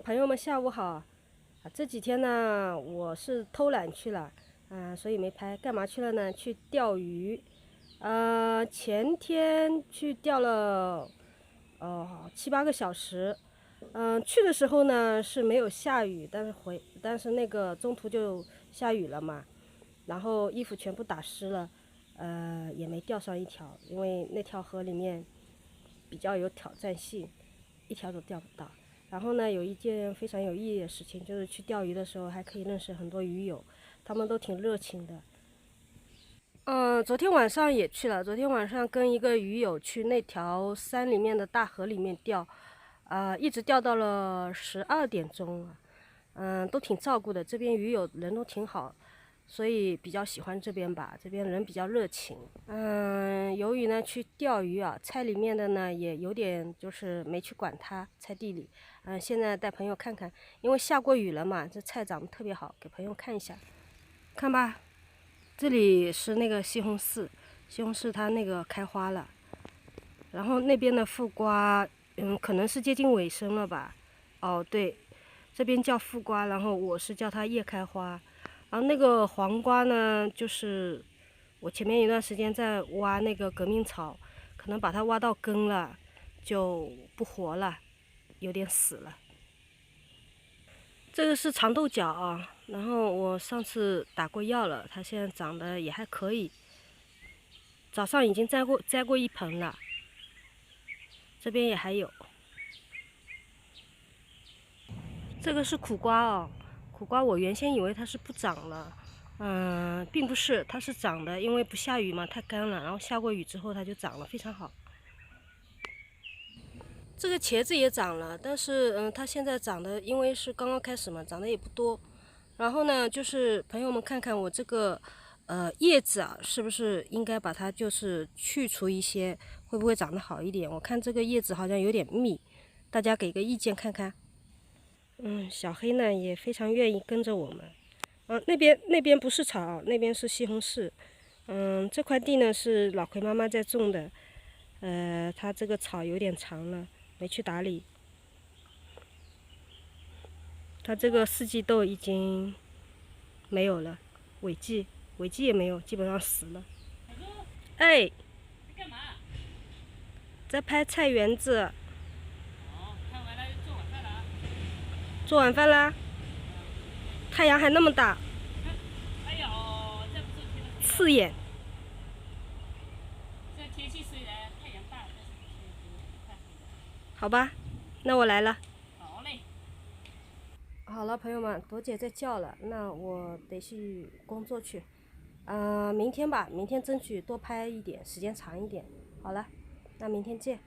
朋友们下午好。这几天呢，我是偷懒去了，所以没拍。干嘛去了呢？去钓鱼。前天去钓了，7、8个小时。去的时候呢是没有下雨，但是那个中途就下雨了嘛，然后衣服全部打湿了，也没钓上一条，因为那条河里面比较有挑战性，一条都钓不到。然后呢，有一件非常有意义的事情，就是去钓鱼的时候还可以认识很多鱼友，他们都挺热情的。昨天晚上也去了，昨天晚上跟一个鱼友去那条山里面的大河里面钓，一直钓到了12点钟啊。都挺照顾的，这边鱼友人都挺好，所以比较喜欢这边吧，这边人比较热情。由于呢去钓鱼啊，菜里面的呢也有点就是没去管它，菜地里。现在带朋友看看，因为下过雨了嘛，这菜长得特别好，给朋友看一下。看吧，这里是那个西红柿，西红柿它那个开花了，然后那边的副瓜，可能是接近尾声了吧。哦，对，这边叫副瓜，然后我是叫它叶开花。然后那个黄瓜呢，就是我前面一段时间在挖那个革命草，可能把它挖到根了，就不活了，有点死了。这个是长豆角啊，然后我上次打过药了，它现在长得也还可以。早上已经摘过一盆了，这边也还有。这个是苦瓜哦，苦瓜我原先以为它是不长了，并不是，它是长的，因为不下雨嘛，太干了，然后下过雨之后它就长了，非常好。这个茄子也长了，但是它现在长的，因为是刚刚开始嘛，长得也不多。然后呢，就是朋友们看看我这个叶子啊，是不是应该把它就是去除一些，会不会长得好一点？我看这个叶子好像有点密，大家给个意见看看。小黑呢也非常愿意跟着我们。那边不是草，那边是西红柿。这块地呢是老葵妈妈在种的，它这个草有点长了，没去打理。它这个四季豆已经没有了，尾季也没有，基本上死了。哎，在干嘛？在拍菜园子。看完了做晚饭了啊。做晚饭啦，太阳还那么大，哎呦，这不是天的刺眼。这天气虽然太阳大，但是天不太黑的。好吧，那我来了。好嘞。好了，朋友们，朵姐在叫了，那我得去工作去。明天吧，明天争取多拍一点，时间长一点。好了，那明天见。